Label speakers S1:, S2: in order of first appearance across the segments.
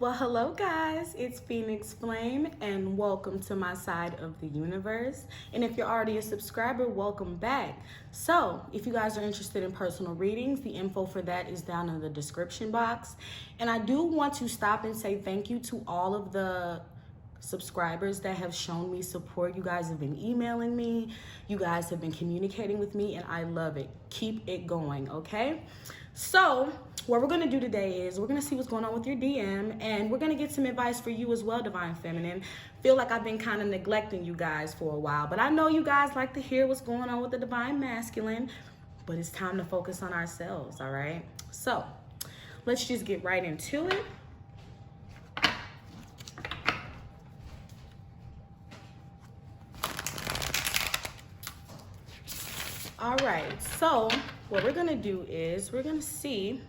S1: Well, hello guys, it's Phoenix Flame and welcome to my side of the universe. And if you're already a subscriber, welcome back. So, if you guys are interested in personal readings, the info for that is down in the description box. And I do want to stop and say thank you to all of the subscribers that have shown me support. You guys have been emailing me, you guys have been communicating with me, and I love it. Keep it going, okay? So what we're going to do today is we're going to see what's going on with your DM, and we're going to get some advice for you as well, Divine Feminine. Feel like I've been kind of neglecting you guys for a while, but I know you guys like to hear what's going on with the Divine Masculine, but it's time to focus on ourselves, all right? So let's just get right into it. All right, so what we're gonna do is we're gonna see,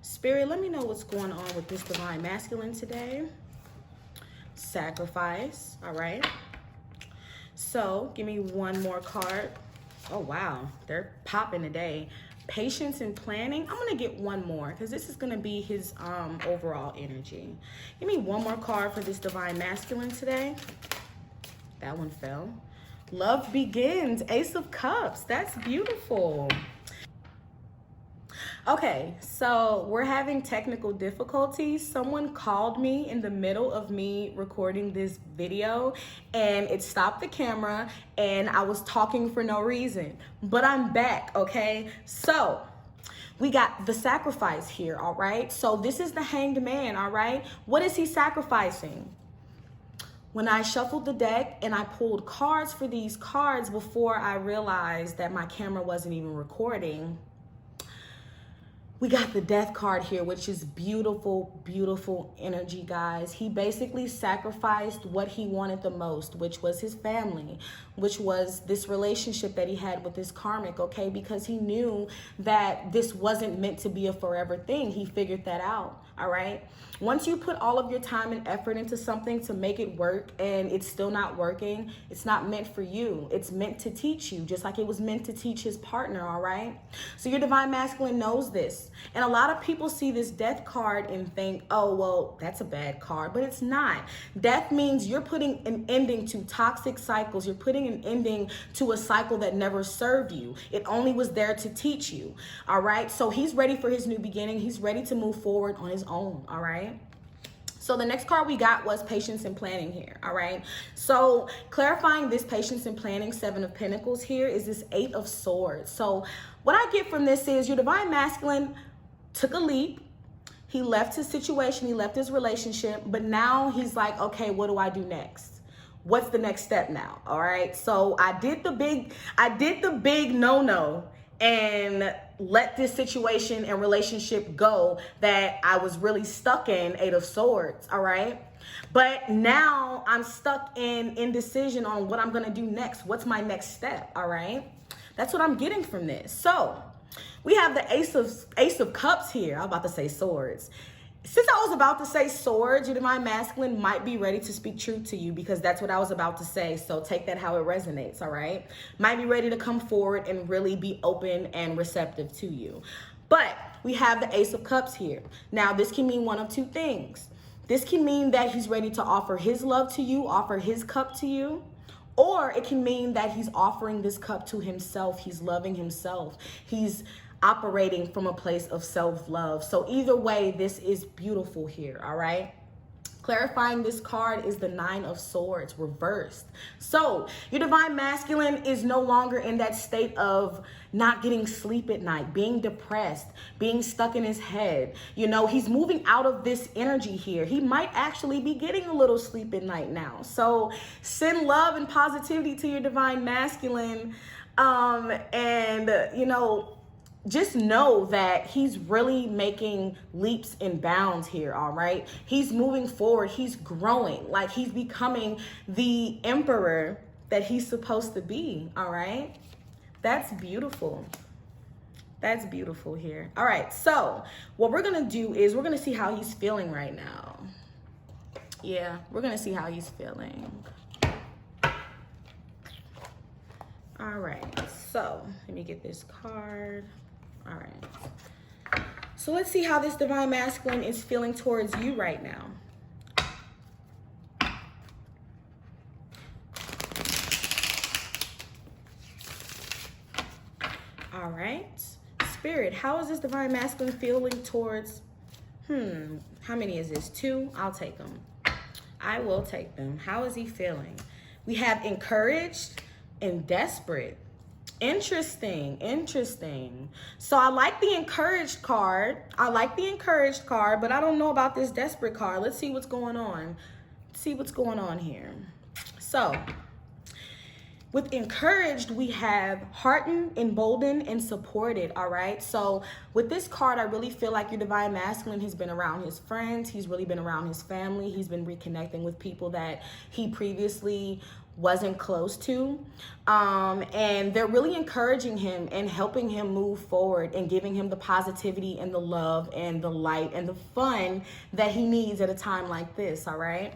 S1: Spirit, let me know what's going on with this Divine Masculine today. Sacrifice, all right. So give me one more card. Oh wow, they're popping today. Patience and planning. I'm gonna get one more because this is gonna be his overall energy. Give me one more card for this Divine Masculine today. That one fell. Love begins. Ace of Cups. That's beautiful. Okay, so we're having technical difficulties. Someone called me in the middle of me recording this video and it stopped the camera and I was talking for no reason. But I'm back, okay? So we got the sacrifice here, all right? So this is the Hanged Man, all right? What is he sacrificing? When I shuffled the deck and I pulled cards for these cards before I realized that my camera wasn't even recording, we got the Death card here, which is beautiful, beautiful energy, guys. He basically sacrificed what he wanted the most, which was his family, which was this relationship that he had with his karmic, okay? Because he knew that this wasn't meant to be a forever thing. He figured that out, all right? Once you put all of your time and effort into something to make it work and it's still not working, it's not meant for you. It's meant to teach you, just like it was meant to teach his partner, all right? So your Divine Masculine knows this. And a lot of people see this Death card and think, oh, well, that's a bad card, but it's not. Death means you're putting an ending to toxic cycles. You're putting an ending to a cycle that never served you. It only was there to teach you, all right? So he's ready for his new beginning. He's ready to move forward on his own, all right? So the next card we got was patience and planning here, all right? So clarifying this patience and planning, Seven of Pentacles here, is this Eight of Swords. So what I get from this is your Divine Masculine took a leap. He left his situation, he left his relationship, but now he's like, okay, what do I do next? What's the next step now? All right. So I did the big no-no and let this situation and relationship go that I was really stuck in, Eight of Swords, all right? But now I'm stuck in indecision on what I'm gonna do next. What's my next step, all right? That's what I'm getting from this. So we have the Ace of Cups here. I'm about to say swords. Since I was about to say swords, your Divine Masculine might be ready to speak truth to you because that's what I was about to say. So take that how it resonates, all right? Might be ready to come forward and really be open and receptive to you. But we have the Ace of Cups here. Now, this can mean one of two things. This can mean that he's ready to offer his love to you, offer his cup to you. Or it can mean that he's offering this cup to himself. He's loving himself. He's operating from a place of self-love. So either way, this is beautiful here, all right? Clarifying this card is the Nine of Swords reversed. So your Divine Masculine is no longer in that state of not getting sleep at night, being depressed, being stuck in his head. You know, he's moving out of this energy here. He might actually be getting a little sleep at night now. So send love and positivity to your Divine Masculine. You know, just know that he's really making leaps and bounds here, all right? He's moving forward. He's growing. Like he's becoming the emperor that he's supposed to be, all right? That's beautiful. That's beautiful here. All right, so what we're going to do is we're going to see how he's feeling right now. Yeah, we're going to see how he's feeling. All right, so let me get this card. All right. So let's see how this divine masculine is feeling towards you right now. All right. Spirit, how is this divine masculine feeling towards, how many is this? 2? I'll take them. I will take them. How is he feeling? We have encouraged and desperate. Interesting. So I like the encouraged card. But I don't know about this desperate card. Let's see what's going on. Here. So with encouraged, we have heartened, emboldened, and supported, all right? So with this card, I really feel like your divine masculine has been around his friends. He's really been around his family. He's been reconnecting with people that he previously wasn't close to. And they're really encouraging him and helping him move forward and giving him the positivity and the love and the light and the fun that he needs at a time like this, all right?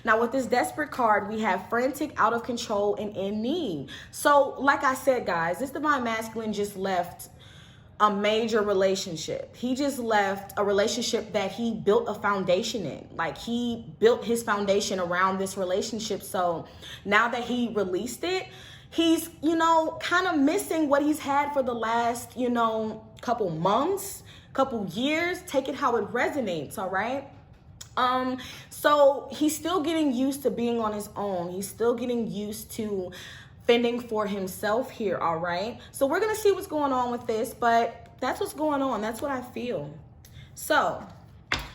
S1: Now, with this desperate card, we have frantic, out of control, and in need. So, like I said, guys, this divine masculine just left a major relationship. He just left a relationship that he built a foundation in. Like, he built his foundation around this relationship. So, now that he released it, he's, kind of missing what he's had for the last, couple months, couple years. Take it how it resonates, all right? So he's still getting used to being on his own. He's still getting used to fending for himself here, all right? So we're going to see what's going on with this, but that's what's going on. That's what I feel. So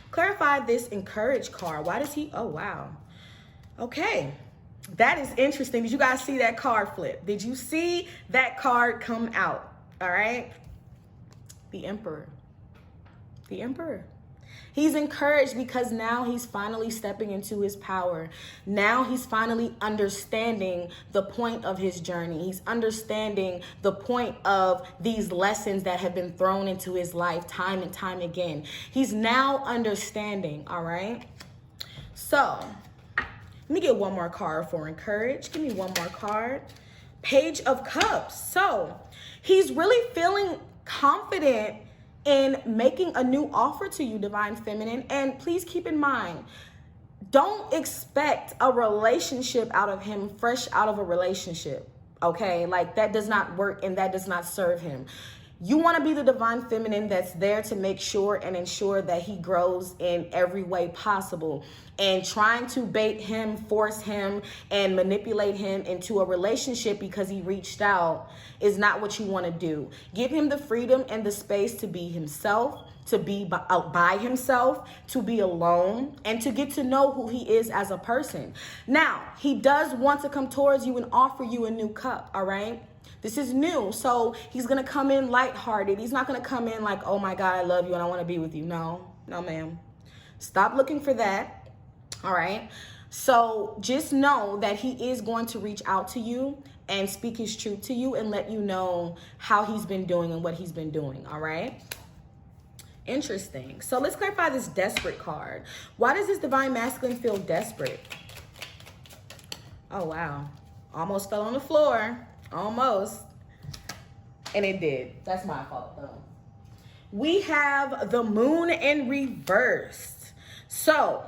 S1: clarify this encourage card. Why does he, oh, wow. Okay. That is interesting. Did you guys see that card flip? Did you see that card come out? All right. The Emperor. The Emperor. He's encouraged because now he's finally stepping into his power. Now he's finally understanding the point of his journey. He's understanding the point of these lessons that have been thrown into his life time and time again. He's now understanding, all right? So, let me get one more card for encourage. Give me one more card. Page of Cups. So, he's really feeling confident in making a new offer to you, divine feminine. And please keep in mind, don't expect a relationship out of him fresh out of a relationship, okay? Like, that does not work and that does not serve him. You want to be the divine feminine that's there to make sure and ensure that he grows in every way possible. And trying to bait him, force him, and manipulate him into a relationship because he reached out is not what you want to do. Give him the freedom and the space to be himself, to be by himself, to be alone, and to get to know who he is as a person. Now, he does want to come towards you and offer you a new cup, all right? This is new, so he's going to come in lighthearted. He's not going to come in like, oh my God, I love you and I want to be with you. No, ma'am. Stop looking for that, all right? So just know that he is going to reach out to you and speak his truth to you and let you know how he's been doing and what he's been doing, all right? Interesting. So let's clarify this desperate card. Why does this divine masculine feel desperate? Oh, wow. Almost fell on the floor. Almost. And it did. That's my fault, though. We have the moon in reverse. So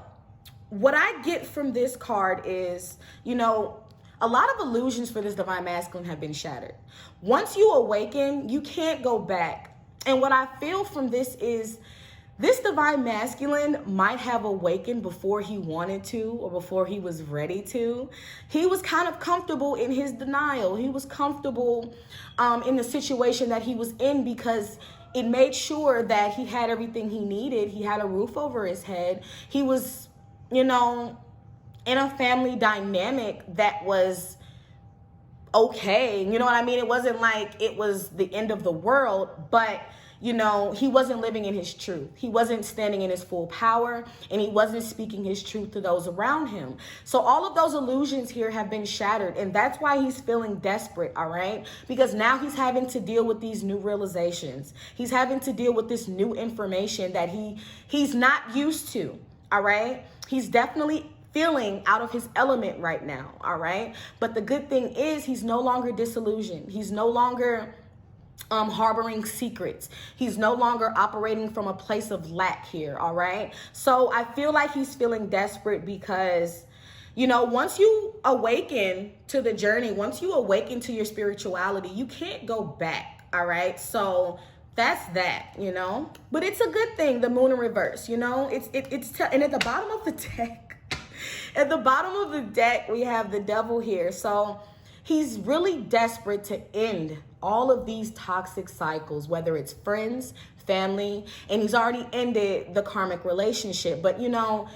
S1: what I get from this card is, a lot of illusions for this divine masculine have been shattered. Once you awaken, you can't go back. And what I feel from this is this divine masculine might have awakened before he wanted to or before he was ready to. He was kind of comfortable in his denial. He was comfortable in the situation that he was in because it made sure that he had everything he needed. He had a roof over his head. He was, in a family dynamic that was okay. You know what I mean? It wasn't like it was the end of the world, but he wasn't living in his truth. He wasn't standing in his full power, and he wasn't speaking his truth to those around him. So all of those illusions here have been shattered, and that's why he's feeling desperate, all right? Because now he's having to deal with these new realizations. He's having to deal with this new information that he's not used to, all right? He's definitely feeling out of his element right now, all right? But the good thing is he's no longer disillusioned. He's no longer harboring secrets. He's no longer operating from a place of lack here, all right? So I feel like he's feeling desperate because, you know, once you awaken to the journey, once you awaken to your spirituality, you can't go back, all right? So that's that, you know? But it's a good thing, the moon in reverse, you know? And at the bottom of the deck, at the bottom of the deck, we have the devil here. So he's really desperate to end all of these toxic cycles, whether it's friends, family, and he's already ended the karmic relationship. But you know,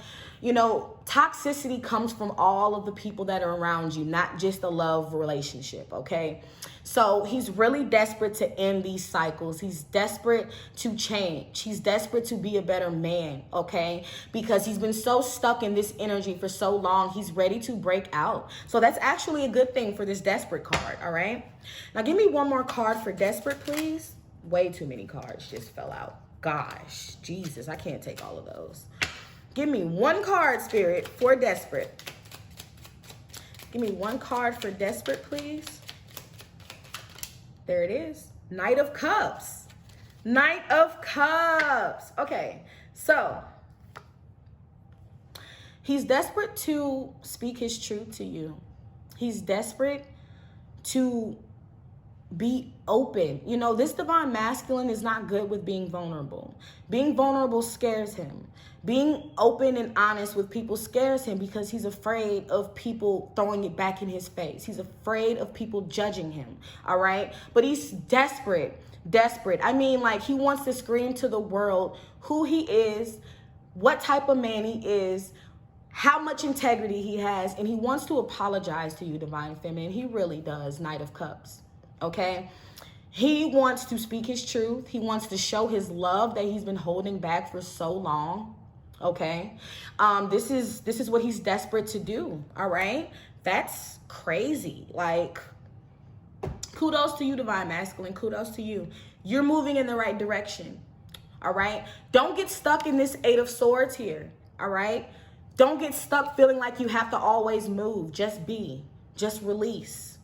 S1: toxicity comes from all of the people that are around you, not just a love relationship, okay? So he's really desperate to end these cycles. He's desperate to change. He's desperate to be a better man, okay? Because he's been so stuck in this energy for so long, he's ready to break out. So that's actually a good thing for this desperate card, all right? Now give me one more card for desperate, please. Way too many cards just fell out. Gosh, Jesus, I can't take all of those. Give me one card, Spirit, for desperate. Give me one card for desperate, please. There it is. Knight of Cups. Knight of Cups. Okay, so he's desperate to speak his truth to you. He's desperate to be open. You know, this divine masculine is not good with being vulnerable. Being vulnerable scares him. Being open and honest with people scares him because he's afraid of people throwing it back in his face. He's afraid of people judging him, all right? But he's desperate. I mean, like, he wants to scream to the world who he is, what type of man he is, how much integrity he has, and he wants to apologize to you, Divine Feminine. He really does, Knight of Cups, okay? He wants to speak his truth. He wants to show his love that he's been holding back for so long, okay? This is what he's desperate to do, all right? That's crazy. Like, kudos to you, Divine Masculine. Kudos to you. You're moving in the right direction, all right? Don't get stuck in this Eight of Swords here, all right? Don't get stuck feeling like you have to always move. Just be. Just release.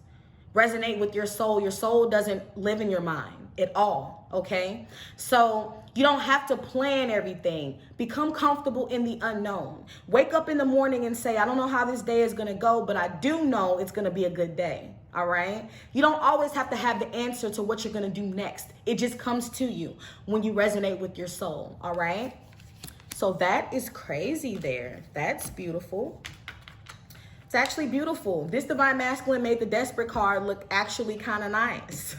S1: Resonate with your soul. Your soul doesn't live in your mind at all, okay? So you don't have to plan everything. Become comfortable in the unknown. Wake up in the morning and say, I don't know how this day is going to go, but I do know it's going to be a good day, all right? You don't always have to have the answer to what you're going to do next. It just comes to you when you resonate with your soul, all right? So that is crazy there. That's beautiful. It's actually beautiful. This Divine Masculine made the desperate card look actually kind of nice.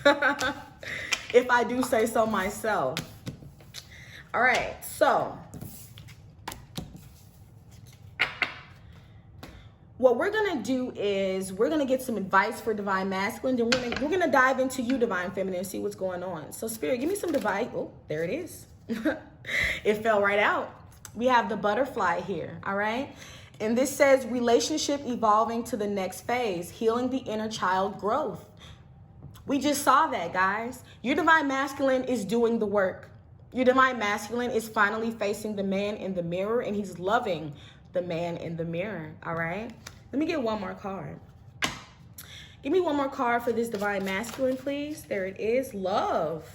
S1: If I do say so myself. All right, so what we're gonna do is we're gonna get some advice for Divine Masculine. Then we're gonna dive into you, Divine Feminine, and see what's going on. So Spirit, give me some advice. Oh, there it is. It fell right out. We have the butterfly here, all right? And this says relationship evolving to the next phase, healing the inner child growth. We just saw that, guys. Your Divine Masculine is doing the work. Your Divine Masculine is finally facing the man in the mirror, and he's loving the man in the mirror, all right? Let me get one more card. Give me one more card for this Divine Masculine, please. There it is. Love.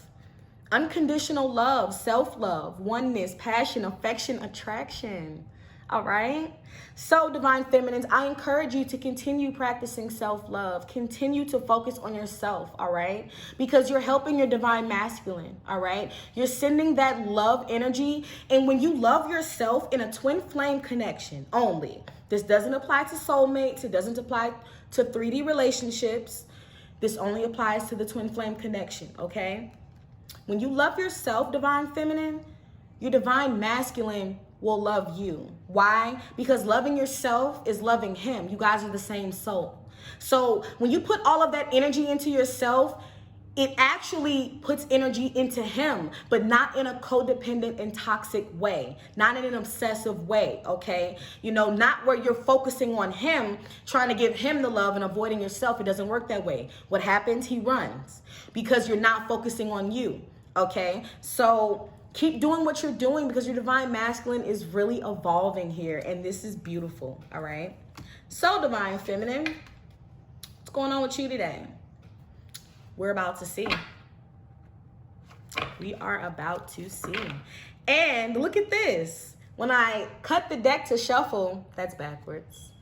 S1: Unconditional love, self-love, oneness, passion, affection, attraction. All right? So, Divine Feminines, I encourage you to continue practicing self-love. Continue to focus on yourself, all right? Because you're helping your Divine Masculine, all right? You're sending that love energy. And when you love yourself in a twin flame connection only, this doesn't apply to soulmates. It doesn't apply to 3D relationships. This only applies to the twin flame connection, okay? When you love yourself, Divine Feminine, your Divine Masculine will love you. Why? Because loving yourself is loving him. You guys are the same soul. So when you put all of that energy into yourself, it actually puts energy into him, but not in a codependent and toxic way, not in an obsessive way, okay? You know, not where you're focusing on him, trying to give him the love and avoiding yourself. It doesn't work that way. What happens? He runs because you're not focusing on you, okay? So keep doing what you're doing because your Divine Masculine is really evolving here, and this is beautiful, all right? So, Divine Feminine, what's going on with you today? We're about to see. We are about to see. And look at this. When I cut the deck to shuffle, that's backwards.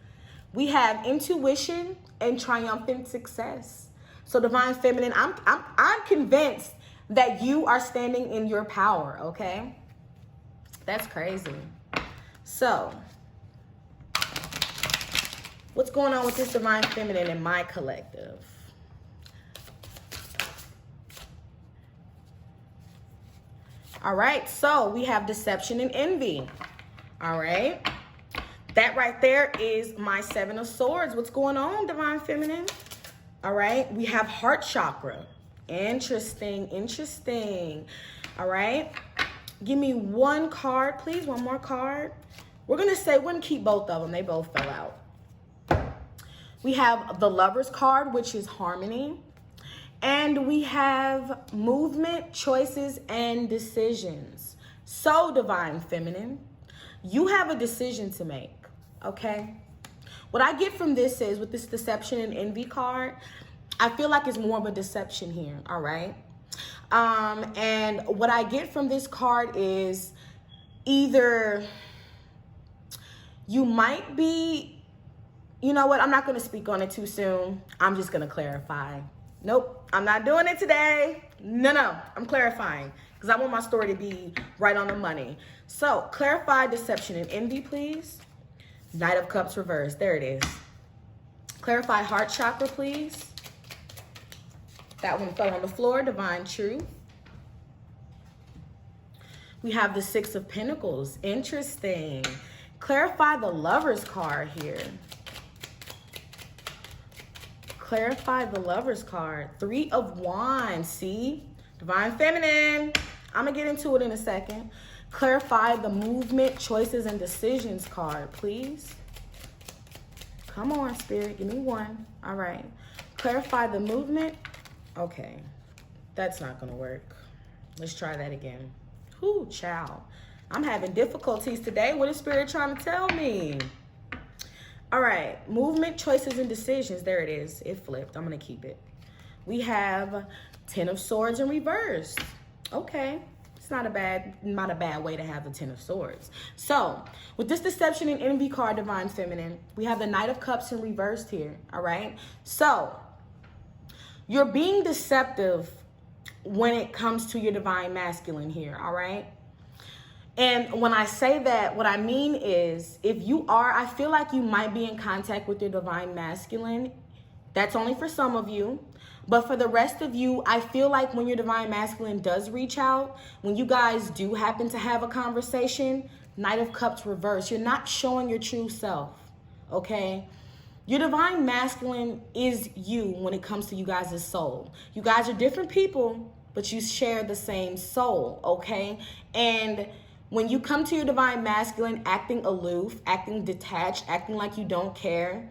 S1: We have intuition and triumphant success. So Divine Feminine, I'm convinced that you are standing in your power, okay? That's crazy. So, what's going on with this Divine Feminine in my collective? All right, so we have deception and envy. All right. That right there is my Seven of Swords. What's going on, Divine Feminine? All right. We have heart chakra. Interesting, interesting. All right. Give me one card, please. One more card. We're going to keep both of them. They both fell out. We have the Lover's card, which is harmony. And we have movement, choices, and decisions. So, Divine Feminine, you have a decision to make, okay? What I get from this is, with this deception and envy card, I feel like it's more of a deception here, all right? And what I get from this card is either you might be, you know what, I'm not going to speak on it too soon. I'm just going to clarify. Nope, I'm not doing it today. No, I'm clarifying because I want my story to be right on the money. So, clarify deception and envy, please. Knight of Cups reversed. There it is. Clarify heart chakra, please. That one fell on the floor. Divine truth. We have the Six of Pentacles. Interesting. Clarify the Lover's card here. Clarify the Lover's card. Three of Wands. See? Divine Feminine. I'm going to get into it in a second. Clarify the movement, choices, and decisions card, please. Come on, Spirit. Give me one. All right. Clarify the movement. Okay. That's not going to work. Let's try that again. Whoo, child. I'm having difficulties today. What is Spirit trying to tell me? All right, movement, choices, and decisions. There it is. It flipped. I'm going to keep it. We have 10 of Swords in reverse. Okay, it's not a bad way to have the 10 of Swords. So, with this deception and envy card, Divine Feminine, we have the Knight of Cups in reverse here. All right, so you're being deceptive when it comes to your Divine Masculine here. All right. And when I say that, what I mean is, if you are, I feel like you might be in contact with your Divine Masculine. That's only for some of you. But for the rest of you, I feel like when your Divine Masculine does reach out, when you guys do happen to have a conversation, Knight of Cups reverse, you're not showing your true self, okay? Your Divine Masculine is you when it comes to you guys' soul. You guys are different people, but you share the same soul, okay? And when you come to your Divine Masculine acting aloof, acting detached, acting like you don't care,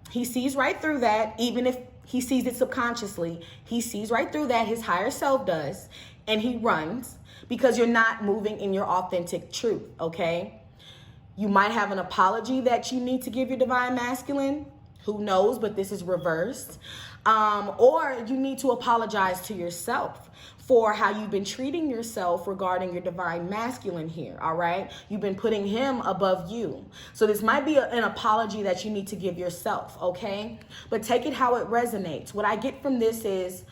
S1: he sees right through that. Even if he sees it subconsciously, he sees right through that. His higher self does. And he runs because you're not moving in your authentic truth, okay? You might have an apology that you need to give your Divine Masculine. Who knows, but this is reversed. Or you need to apologize to yourself for how you've been treating yourself regarding your Divine Masculine here, all right? You've been putting him above you. So this might be an apology that you need to give yourself, okay? But take it how it resonates. What I get from this is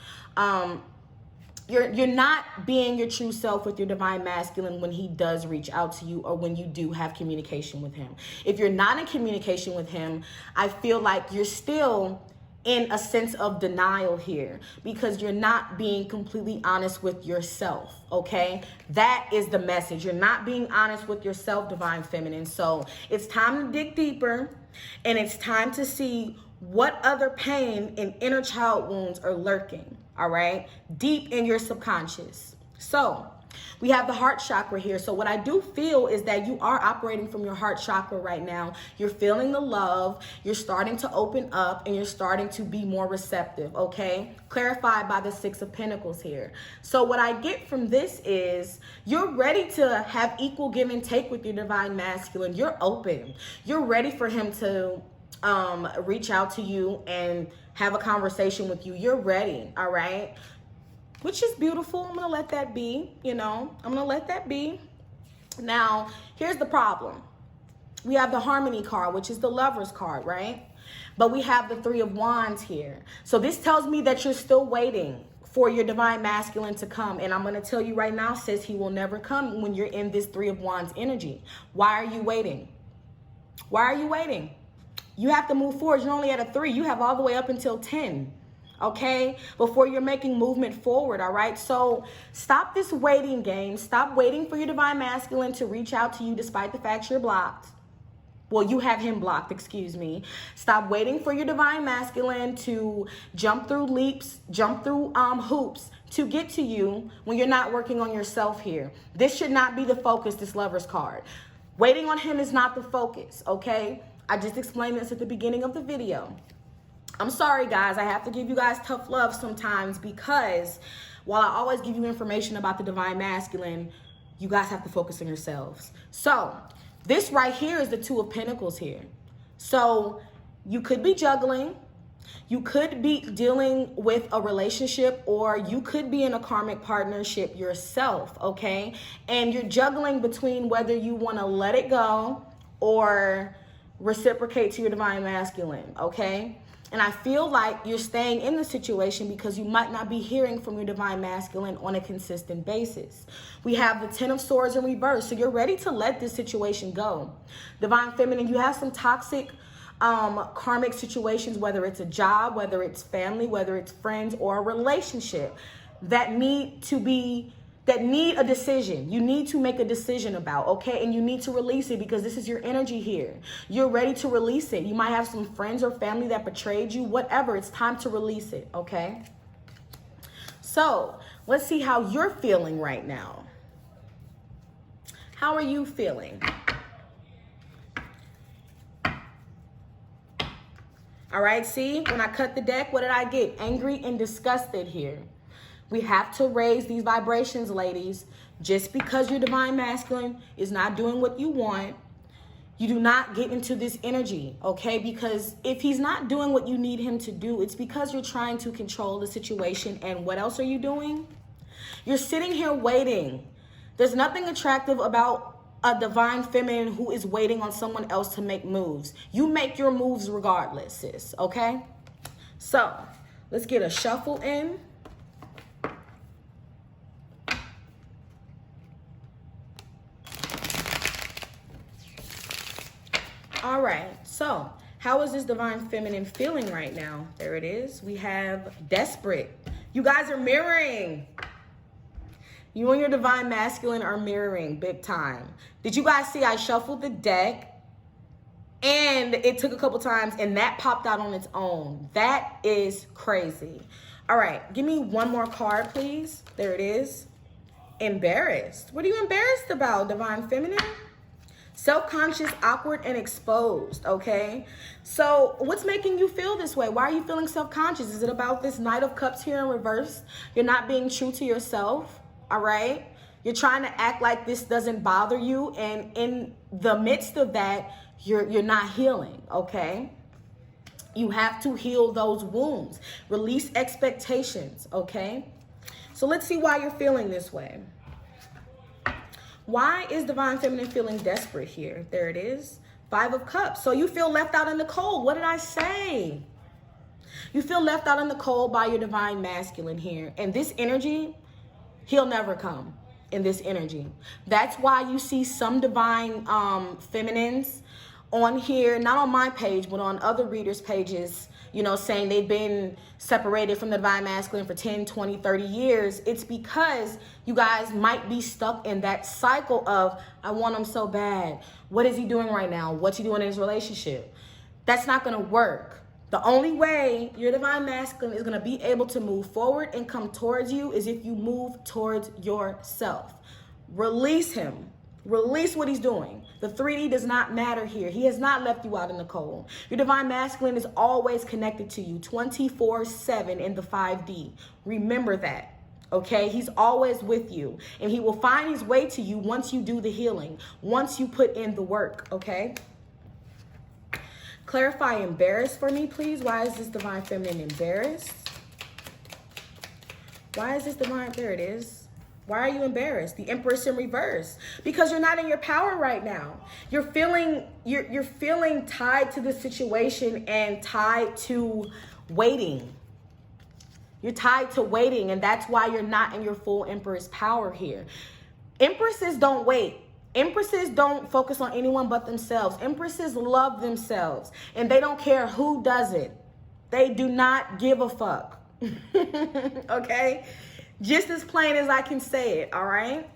S1: you're not being your true self with your Divine Masculine when he does reach out to you or when you do have communication with him. If you're not in communication with him, I feel like you're still in a sense of denial here because you're not being completely honest with yourself, okay? That is the message. You're not being honest with yourself, Divine Feminine. So it's time to dig deeper, and it's time to see what other pain and inner child wounds are lurking, all right? Deep in your subconscious. So we have the heart chakra here. So what I do feel is that you are operating from your heart chakra right now. You're feeling the love. You're starting to open up and you're starting to be more receptive, okay? Clarified by the Six of Pentacles here. So what I get from this is you're ready to have equal give and take with your Divine Masculine. You're open. You're ready for him to reach out to you and have a conversation with you. You're ready, all right? which is beautiful. I'm going to let that be, you know. I'm going to let that be. Now, here's the problem. We have the Harmony card, which is the Lover's card, right? But we have the Three of Wands here. So this tells me that you're still waiting for your divine masculine to come. And I'm going to tell you right now, sis, he will never come when you're in this Three of Wands energy. Why are you waiting? Why are you waiting? You have to move forward. You're only at a 3. You have all the way up until 10. Okay, before you're making movement forward. All right, so stop this waiting game. Stop waiting for your divine masculine to reach out to you despite the fact you're blocked. Well, you have him blocked, excuse me. Stop waiting for your divine masculine to jump through leaps, jump through hoops to get to you when you're not working on yourself here. This should not be the focus, this Lover's card. Waiting on him is not the focus, okay? I just explained this at the beginning of the video. I'm sorry, guys. I have to give you guys tough love sometimes because while I always give you information about the divine masculine, you guys have to focus on yourselves. So this right here is the Two of Pentacles here. So you could be juggling. You could be dealing with a relationship, or you could be in a karmic partnership yourself, okay? And you're juggling between whether you want to let it go or reciprocate to your divine masculine, okay? And I feel like you're staying in the situation because you might not be hearing from your divine masculine on a consistent basis. We have the Ten of Swords in reverse. So you're ready to let this situation go. Divine feminine, you have some toxic karmic situations, whether it's a job, whether it's family, whether it's friends or a relationship that need a decision. You need to make a decision about, okay? And you need to release it because this is your energy here. You're ready to release it. You might have some friends or family that betrayed you, whatever. It's time to release it, okay? So let's see how you're feeling right now. How are you feeling? All right, see, when I cut the deck, what did I get? Angry and disgusted here. We have to raise these vibrations, ladies. Just because your divine masculine is not doing what you want, you do not get into this energy, okay? Because if he's not doing what you need him to do, it's because you're trying to control the situation. And what else are you doing? You're sitting here waiting. There's nothing attractive about a divine feminine who is waiting on someone else to make moves. You make your moves regardless, sis, okay? So let's get a shuffle in. All right, so how is this divine feminine feeling right now? There it is. We have desperate. You guys are mirroring. You and your divine masculine are mirroring big time. Did you guys see I shuffled the deck and it took a couple times and that popped out on its own? That is crazy. All right, give me one more card, please. There it is. Embarrassed. What are you embarrassed about, divine feminine? Self-conscious, awkward, and exposed, okay? So what's making you feel this way? Why are you feeling self-conscious? Is it about this Knight of Cups here in reverse? You're not being true to yourself, all right? You're trying to act like this doesn't bother you, and in the midst of that, you're not healing, okay? You have to heal those wounds. Release expectations, okay? So let's see why you're feeling this way. Why is divine feminine feeling desperate here? There it is. Five of Cups. So you feel left out in the cold. What did I say? You feel left out in the cold by your divine masculine here. And this energy, he'll never come in this energy. That's why you see some divine feminines on here, not on my page, but on other readers' pages, you know, saying they've been separated from the divine masculine for 10, 20, 30 years. It's because you guys might be stuck in that cycle of, I want him so bad. What is he doing right now? What's he doing in his relationship? That's not going to work. The only way your divine masculine is going to be able to move forward and come towards you is if you move towards yourself. Release him. Release what he's doing. The 3D does not matter here. He has not left you out in the cold. Your divine masculine is always connected to you 24/7 in the 5D. Remember that, okay? He's always with you, and he will find his way to you once you do the healing, once you put in the work, okay? Clarify embarrassed for me, please. Why is this divine feminine embarrassed? Why is this divine? There it is. Why are you embarrassed? The Empress in reverse. Because you're not in your power right now. You're feeling tied to the situation and tied to waiting. You're tied to waiting, and that's why you're not in your full Empress power here. Empresses don't wait. Empresses don't focus on anyone but themselves. Empresses love themselves, and they don't care who does it. They do not give a fuck. Okay? Just as plain as I can say it, all right?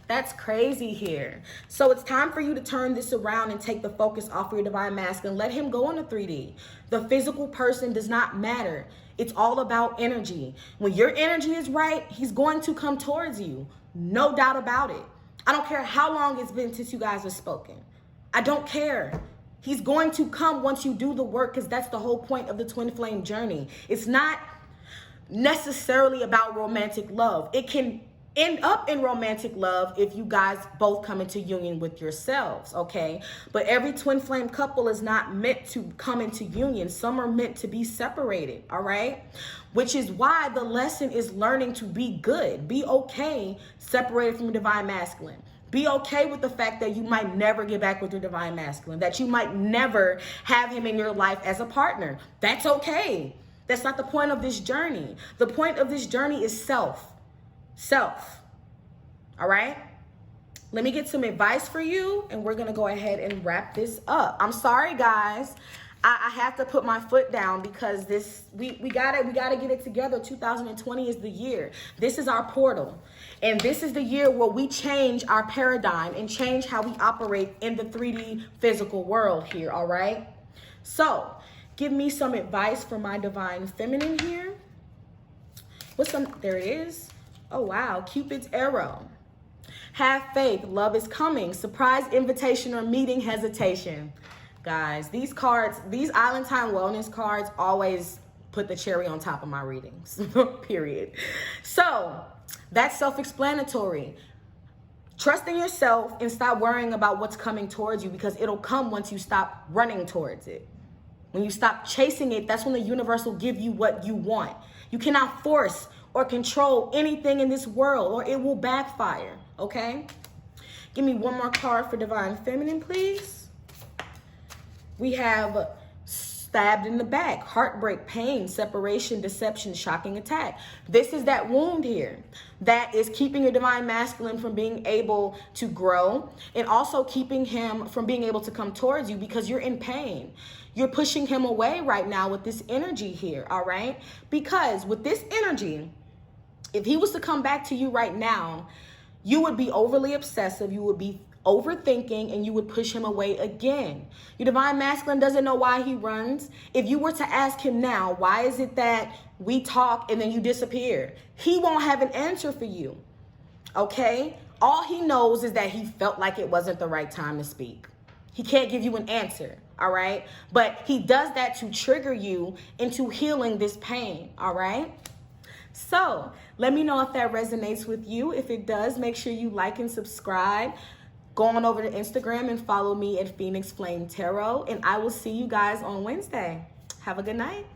S1: That's crazy here. So it's time for you to turn this around and take the focus off of your divine masculine. Let him go on the 3D. The physical person does not matter. It's all about energy. When your energy is right, he's going to come towards you. No doubt about it. I don't care how long it's been since you guys have spoken. I don't care. He's going to come once you do the work, because that's the whole point of the twin flame journey. It's not necessarily about romantic love. It can end up in romantic love if you guys both come into union with yourselves, okay? But every twin flame couple is not meant to come into union. Some are meant to be separated, all right? Which is why the lesson is learning to be good. Be okay separated from your divine masculine. Be okay with the fact that you might never get back with your divine masculine, that you might never have him in your life as a partner. That's okay. That's not the point of this journey. The point of this journey is self. Self. All right? Let me get some advice for you, and we're going to go ahead and wrap this up. I'm sorry, guys. I have to put my foot down because we gotta get it together. 2020 is the year. This is our portal. And this is the year where we change our paradigm and change how we operate in the 3D physical world here, all right? So, give me some advice for my divine feminine here. There it is. Oh, wow. Cupid's arrow. Have faith. Love is coming. Surprise invitation or meeting hesitation. Guys, these cards, these Island Time Wellness cards always put the cherry on top of my readings, period. So that's self-explanatory. Trust in yourself and stop worrying about what's coming towards you, because it'll come once you stop running towards it. When you stop chasing it, that's when the universe will give you what you want. You cannot force or control anything in this world, or it will backfire, okay? Give me one more card for divine feminine, please. We have stabbed in the back, heartbreak, pain, separation, deception, shocking attack. This is that wound here that is keeping your divine masculine from being able to grow, and also keeping him from being able to come towards you because you're in pain. You're pushing him away right now with this energy here, all right? Because with this energy, if he was to come back to you right now, you would be overly obsessive, you would be overthinking, and you would push him away again. Your divine masculine doesn't know why he runs. If you were to ask him now, why is it that we talk and then you disappear? He won't have an answer for you, okay? All he knows is that he felt like it wasn't the right time to speak. He can't give you an answer, all right? But he does that to trigger you into healing this pain, all right? So let me know if that resonates with you. If it does, make sure you like and subscribe. Go on over to Instagram and follow me at Phoenix Flame Tarot. And I will see you guys on Wednesday. Have a good night.